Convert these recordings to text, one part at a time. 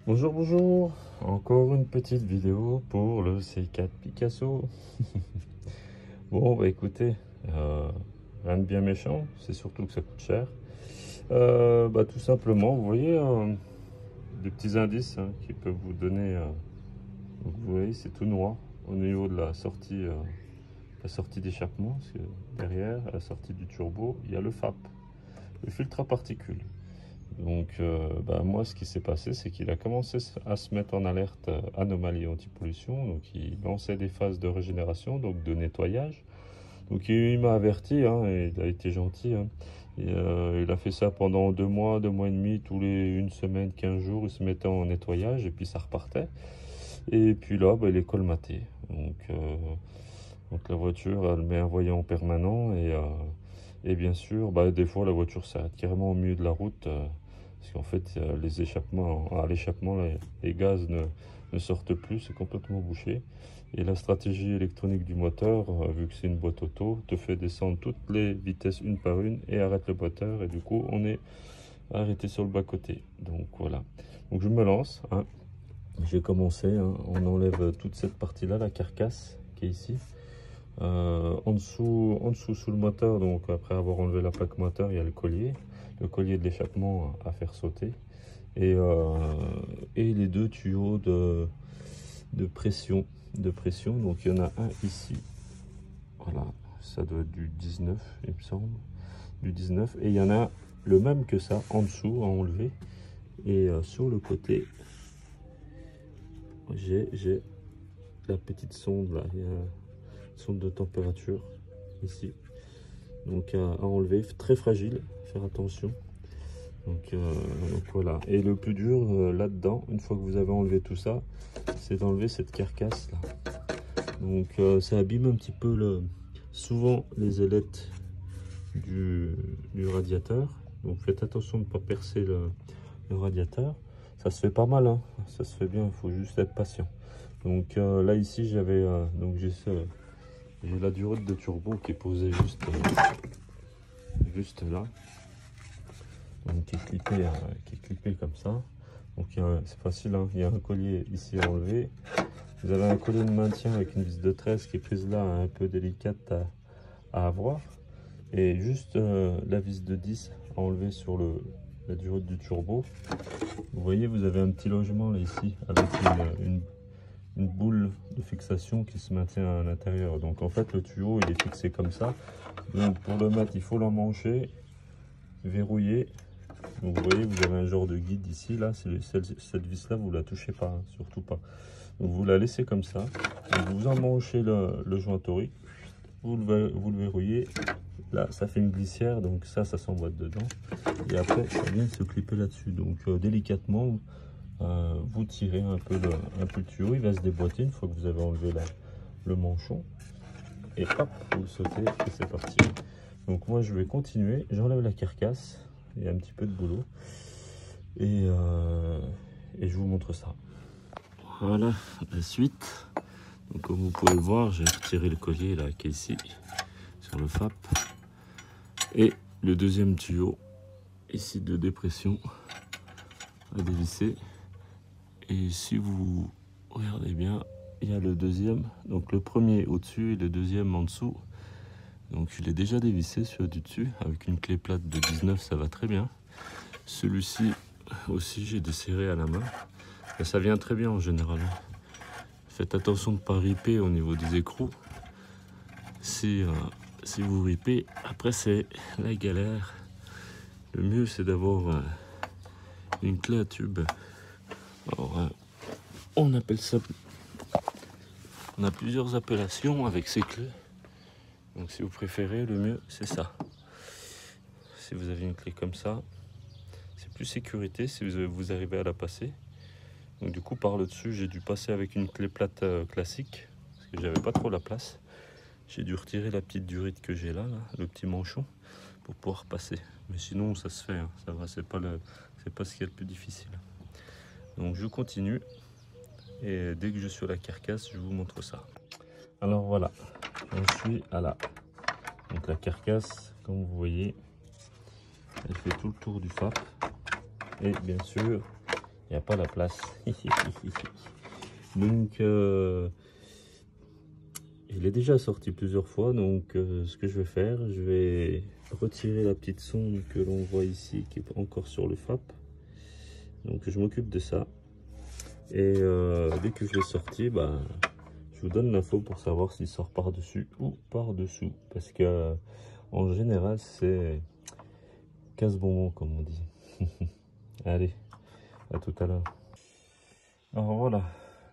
Bonjour, bonjour, encore une petite vidéo pour le C4 Picasso. Bon, bah écoutez, rien de bien méchant, c'est surtout que ça coûte cher. Tout simplement, vous voyez, des petits indices qui peuvent vous donner. Donc vous voyez, c'est tout noir au niveau de la sortie d'échappement, parce que derrière, à la sortie du turbo, il y a le FAP, le filtre à particules. Donc moi, ce qui s'est passé, c'est qu'il a commencé à se mettre en alerte anomalie anti-pollution. Donc il lançait des phases de régénération, donc de nettoyage. Donc il m'a averti, et il a été gentil. Il a fait ça pendant 2 mois, 2 mois et demi, tous les 1 semaine, 15 jours, il se mettait en nettoyage et puis ça repartait. Et puis là, il est colmaté. Donc la voiture, elle met un voyant permanent et bien sûr, des fois la voiture s'arrête carrément au milieu de la route. Parce qu'en fait, les échappements, à l'échappement, les gaz ne sortent plus, c'est complètement bouché. Et la stratégie électronique du moteur, vu que c'est une boîte auto, te fait descendre toutes les vitesses une par une et arrête le moteur. Et du coup, on est arrêté sur le bas-côté. Donc voilà. Donc je me lance. J'ai commencé. On enlève toute cette partie-là, la carcasse qui est ici. En dessous, sous le moteur, donc après avoir enlevé la plaque moteur, il y a le collier de l'échappement à faire sauter et les deux tuyaux de pression. Donc il y en a un ici, voilà, ça doit être du 19, il me semble, du 19, et il y en a le même que ça en dessous à enlever. Et sur le côté, j'ai la petite sonde là, il y a une sonde de température ici, donc à enlever, très fragile, faire attention. Donc voilà. Et le plus dur là-dedans, une fois que vous avez enlevé tout ça, c'est d'enlever cette carcasse là. Donc ça abîme un petit peu souvent les ailettes du radiateur. Donc faites attention de ne pas percer le radiateur. Ça se fait pas mal, ça se fait bien, il faut juste être patient. Donc là ici j'avais j'ai la durite de turbo qui est posée juste là. Donc qui est clippé comme ça. Donc c'est facile, il y a un collier ici à enlever. Vous avez un collier de maintien avec une vis de 13 qui est prise là, un peu délicate à avoir. Et juste la vis de 10 à enlever sur la durite du turbo. Vous voyez, vous avez un petit logement là ici avec une boule de fixation qui se maintient à l'intérieur. Donc en fait le tuyau il est fixé comme ça. Donc pour le mettre il faut l'emmancher, verrouiller. Donc vous voyez, vous avez un genre de guide ici, là, cette vis là vous la touchez pas, surtout pas. Donc vous la laissez comme ça, donc vous emmanchez le joint torique, vous le verrouillez, là ça fait une glissière, donc ça s'emboîte dedans, et après ça vient se clipper là-dessus. Donc délicatement, vous tirez un peu le tuyau, il va se déboîter une fois que vous avez enlevé le manchon, et hop, vous sautez, et c'est parti. Donc moi je vais continuer, j'enlève la carcasse. Il y a un petit peu de boulot et je vous montre ça. Voilà la suite. Donc comme vous pouvez le voir, j'ai retiré le collier là qui est ici sur le FAP et le deuxième tuyau ici de dépression à dévisser. Et si vous regardez bien, il y a le deuxième, donc le premier au-dessus et le deuxième en dessous. Donc je l'ai déjà dévissé sur du dessus avec une clé plate de 19, ça va très bien. Celui-ci aussi j'ai desserré à la main et ça vient très bien en général. Faites attention de ne pas riper au niveau des écrous. Si vous ripez, après c'est la galère. Le mieux c'est d'avoir une clé à tube. Alors on appelle ça, on a plusieurs appellations avec ces clés. Donc si vous préférez, le mieux c'est ça. Si vous avez une clé comme ça, c'est plus sécurité si vous arrivez à la passer. Donc du coup par le dessus j'ai dû passer avec une clé plate classique parce que j'avais pas trop la place. J'ai dû retirer la petite durite que j'ai là, le petit manchon, pour pouvoir passer. Mais sinon ça se fait, ça va, c'est pas ce qui est le plus difficile. Donc je continue et dès que je suis à la carcasse je vous montre ça. Alors voilà, j'en suis à là. Donc la carcasse, comme vous voyez, elle fait tout le tour du FAP. Et bien sûr, il n'y a pas la place. Donc il est déjà sorti plusieurs fois, donc ce que je vais faire, je vais retirer la petite sonde que l'on voit ici qui est encore sur le FAP. Donc je m'occupe de ça, et dès que je l'ai sorti, bah, je vous donne l'info pour savoir s'il sort par dessus ou par dessous, parce que en général c'est casse-bonbon comme on dit. Allez, à tout à l'heure. Alors voilà,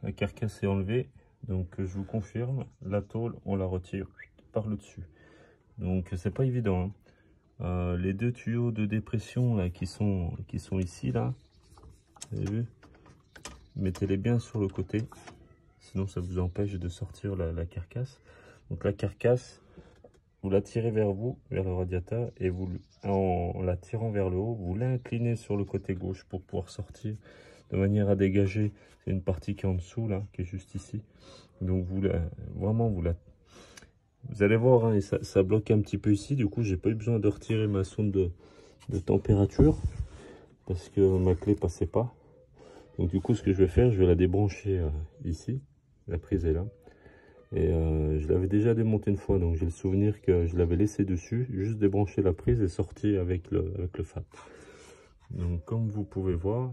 la carcasse est enlevée, donc je vous confirme, la tôle on la retire par le dessus, donc c'est pas évident, hein. Les deux tuyaux de dépression là qui sont ici là, vous avez vu, mettez-les bien sur le côté, sinon ça vous empêche de sortir la carcasse. Donc la carcasse, vous la tirez vers vous, vers le radiateur, et vous, en la tirant vers le haut, vous l'inclinez sur le côté gauche pour pouvoir sortir, de manière à dégager. C'est une partie qui est en dessous là, qui est juste ici. Donc vous allez voir, hein, et ça bloque un petit peu ici. Du coup, j'ai pas eu besoin de retirer ma sonde de température parce que ma clé passait pas. Donc du coup, ce que je vais faire, je vais la débrancher ici. La prise est là. Et je l'avais déjà démonté une fois, donc j'ai le souvenir que je l'avais laissé dessus, juste débrancher la prise et sortir avec le FAP. Donc comme vous pouvez voir,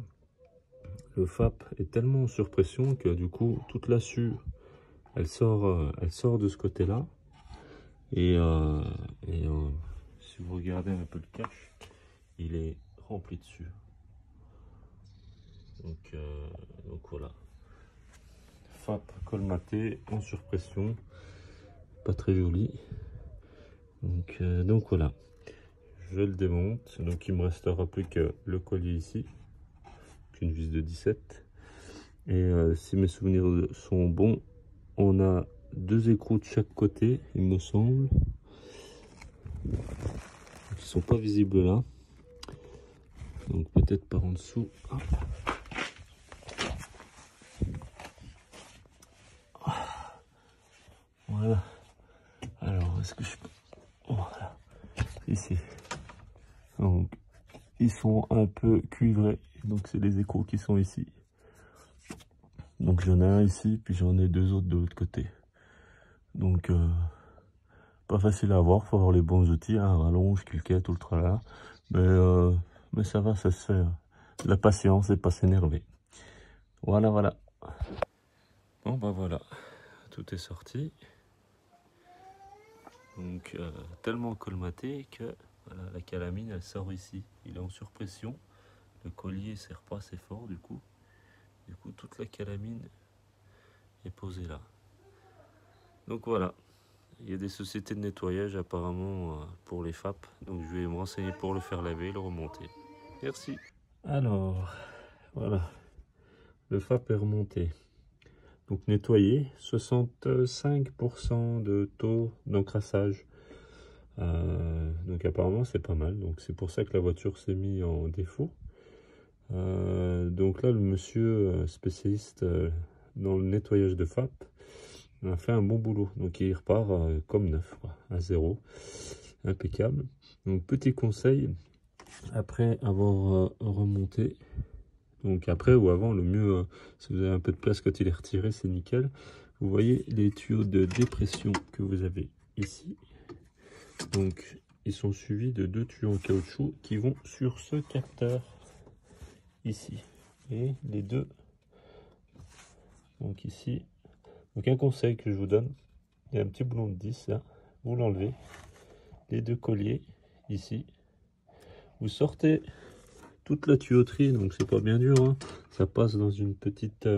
le FAP est tellement en surpression que du coup toute la suie elle sort de ce côté là, et si vous regardez un peu le cache, il est rempli dessus. Donc voilà, FAP colmaté en surpression, pas très joli. Donc voilà, je le démonte. Donc il me restera plus que le collier ici, qu'une vis de 17. Et si mes souvenirs sont bons, on a 2 écrous de chaque côté, il me semble. Ils sont pas visibles là. Donc peut-être par en dessous. Voilà. Alors est-ce que je peux... Voilà. Ici. Donc ils sont un peu cuivrés. Donc c'est les écrous qui sont ici. Donc j'en ai un ici, puis j'en ai 2 autres de l'autre côté. Donc pas facile à avoir, faut avoir les bons outils, hein, rallonge, cliquet, tout le tralala. Mais ça va, ça se fait. La patience et pas s'énerver. Voilà, voilà. Bon bah voilà, tout est sorti. Donc tellement colmaté que voilà, la calamine elle sort ici. Il est en surpression. Le collier ne serre pas assez fort du coup. Du coup toute la calamine est posée là. Donc voilà. Il y a des sociétés de nettoyage apparemment pour les FAP. Donc je vais me renseigner pour le faire laver et le remonter. Merci. Alors, voilà. Le FAP est remonté. Donc nettoyé. 65% de taux d'encrassage. Donc apparemment c'est pas mal. Donc c'est pour ça que la voiture s'est mise en défaut. Donc là le monsieur spécialiste dans le nettoyage de FAP a fait un bon boulot, donc il repart comme neuf, quoi, à zéro, impeccable. Donc petit conseil, après avoir remonté, donc après ou avant, le mieux, si vous avez un peu de place quand il est retiré, c'est nickel. Vous voyez les tuyaux de dépression que vous avez ici, donc ils sont suivis de 2 tuyaux en caoutchouc qui vont sur ce capteur ici, et les deux, donc ici. Donc un conseil que je vous donne, il y a un petit boulon de 10 là, vous l'enlevez, les 2 colliers ici, vous sortez toute la tuyauterie, donc c'est pas bien dur, hein. Ça passe dans une petite,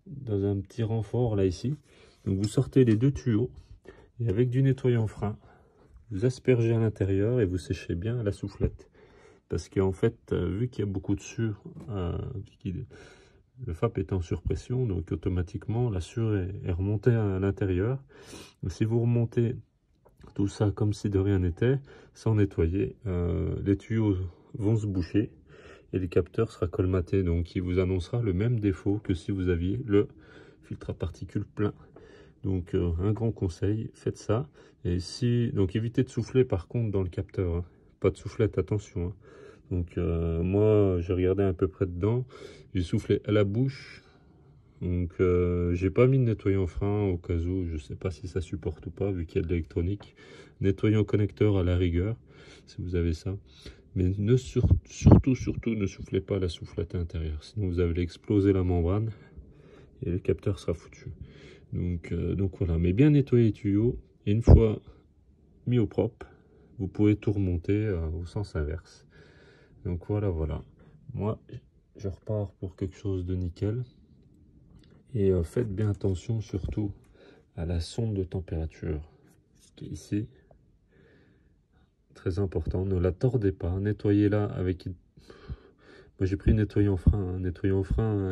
dans un petit renfort là ici. Donc vous sortez les 2 tuyaux et avec du nettoyant frein, vous aspergez à l'intérieur et vous séchez bien à la soufflette. Parce qu'en fait, vu qu'il y a beaucoup de sueur, le FAP est en surpression, donc automatiquement la sueur est remontée à l'intérieur. Si vous remontez tout ça comme si de rien n'était, sans nettoyer, les tuyaux vont se boucher et le capteur sera colmaté, donc il vous annoncera le même défaut que si vous aviez le filtre à particules plein. Donc un grand conseil, faites ça. Et si donc évitez de souffler par contre dans le capteur, hein. Pas de soufflette, attention, hein. Donc moi j'ai regardé à peu près dedans, j'ai soufflé à la bouche. Donc j'ai pas mis de nettoyant frein au cas où, je sais pas si ça supporte ou pas vu qu'il y a de l'électronique. Nettoyant connecteur à la rigueur, si vous avez ça. Mais surtout ne soufflez pas la soufflette intérieure, sinon vous allez exploser la membrane et le capteur sera foutu. Donc voilà, mais bien nettoyer les tuyaux, et une fois mis au propre, vous pouvez tout remonter au sens inverse. Donc voilà. Moi, je repars pour quelque chose de nickel. Et faites bien attention surtout à la sonde de température qui est ici. Très important, ne la tordez pas, nettoyez-la avec... Moi j'ai pris nettoyant frein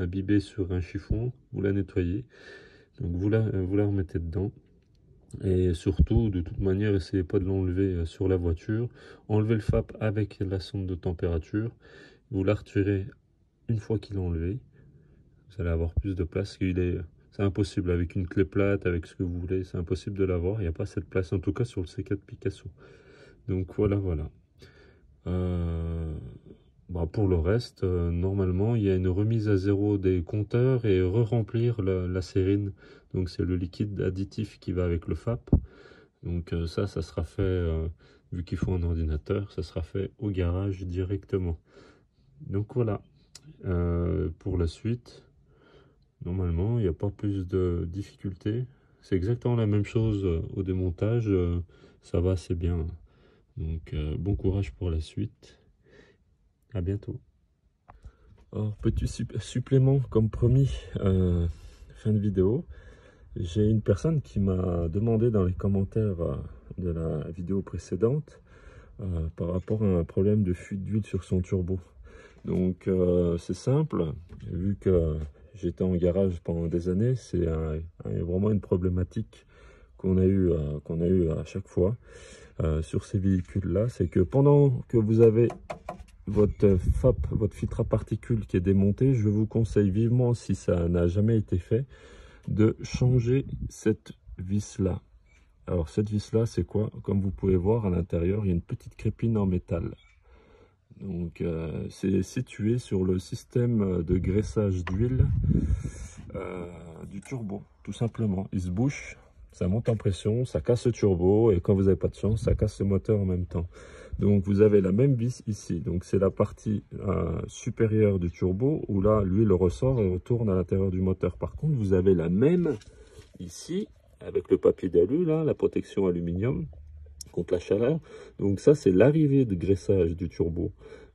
imbibé sur un chiffon, vous la nettoyez. Donc vous la remettez dedans. Et surtout, de toute manière, essayez pas de l'enlever sur la voiture. Enlevez le FAP avec la sonde de température. Vous la retirez une fois qu'il est enlevé. Vous allez avoir plus de place. C'est impossible avec une clé plate, avec ce que vous voulez. C'est impossible de l'avoir. Il n'y a pas cette place, en tout cas sur le C4 Picasso. Donc voilà. Pour le reste, normalement, il y a une remise à zéro des compteurs et re-remplir la sérine. Donc c'est le liquide additif qui va avec le FAP. Donc ça sera fait, vu qu'il faut un ordinateur, ça sera fait au garage directement. Donc voilà, pour la suite, normalement, il n'y a pas plus de difficultés. C'est exactement la même chose au démontage, ça va assez bien. Donc bon courage pour la suite, à bientôt. Alors, petit supplément comme promis, fin de vidéo. J'ai une personne qui m'a demandé dans les commentaires de la vidéo précédente par rapport à un problème de fuite d'huile sur son turbo. Donc c'est simple, vu que j'étais en garage pendant des années, c'est vraiment une problématique qu'on a eu à chaque fois sur ces véhicules-là. C'est que pendant que vous avez votre FAP, votre filtre à particules qui est démonté, je vous conseille vivement, si ça n'a jamais été fait, de changer cette vis là. Alors cette vis là, c'est quoi? Comme vous pouvez voir à l'intérieur, il y a une petite crépine en métal. Donc c'est situé sur le système de graissage d'huile du turbo, tout simplement. Il se bouche, ça monte en pression, ça casse le turbo, et quand vous n'avez pas de chance, ça casse le moteur en même temps. Donc vous avez la même vis ici, donc c'est la partie supérieure du turbo, où là l'huile ressort et retourne à l'intérieur du moteur. Par contre, vous avez la même ici, avec le papier d'alu, là, la protection aluminium contre la chaleur. Donc ça, c'est l'arrivée de graissage du turbo.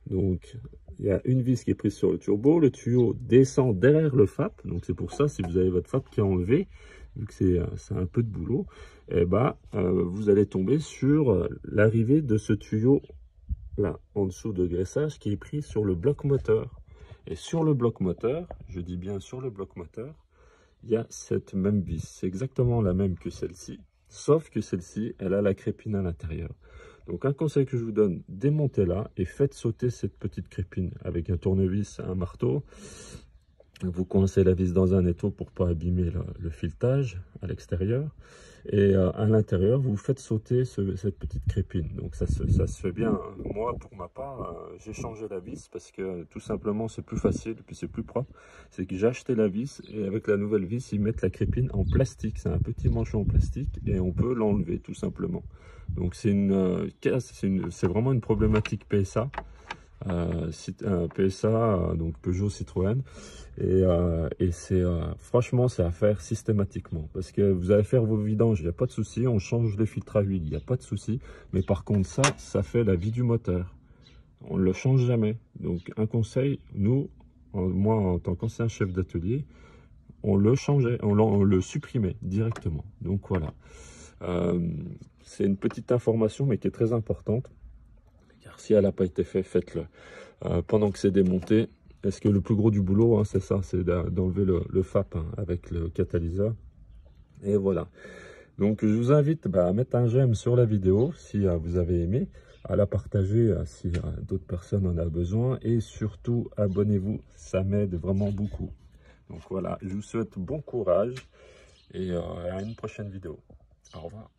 Donc il y a une vis qui est prise sur le turbo, le tuyau descend derrière le FAP. Donc c'est pour ça, si vous avez votre FAP qui est enlevé, vu que c'est un peu de boulot, et vous allez tomber sur l'arrivée de ce tuyau là, en dessous de graissage, qui est pris sur le bloc moteur. Et sur le bloc moteur, je dis bien sur le bloc moteur, il y a cette même vis. C'est exactement la même que celle-ci, sauf que celle-ci, elle a la crépine à l'intérieur. Donc un conseil que je vous donne, démontez-la et faites sauter cette petite crépine avec un tournevis, un marteau. Vous coincez la vis dans un étau pour pas abîmer le filetage à l'extérieur. Et à l'intérieur, vous faites sauter cette petite crépine. Donc ça se fait bien. Moi, pour ma part, j'ai changé la vis parce que tout simplement, c'est plus facile et puis c'est plus propre. C'est que j'ai acheté la vis et avec la nouvelle vis, ils mettent la crépine en plastique. C'est un petit manchon en plastique et on peut l'enlever tout simplement. Donc c'est vraiment une problématique PSA. PSA, donc Peugeot Citroën, et franchement c'est à faire systématiquement, parce que vous allez faire vos vidanges, il n'y a pas de souci, on change les filtres à huile, il n'y a pas de souci, mais par contre ça fait la vie du moteur, on ne le change jamais. Donc un conseil, moi en tant qu'ancien chef d'atelier, on le changeait, on le supprimait directement. Donc voilà, c'est une petite information mais qui est très importante. Car si elle n'a pas été faite, faites-le pendant que c'est démonté. Est-ce que le plus gros du boulot, hein, c'est ça, c'est d'enlever le FAP avec le catalyseur. Et voilà. Donc je vous invite à mettre un j'aime sur la vidéo si vous avez aimé, à la partager si d'autres personnes en ont besoin, et surtout abonnez-vous, ça m'aide vraiment beaucoup. Donc voilà, je vous souhaite bon courage et à une prochaine vidéo. Au revoir.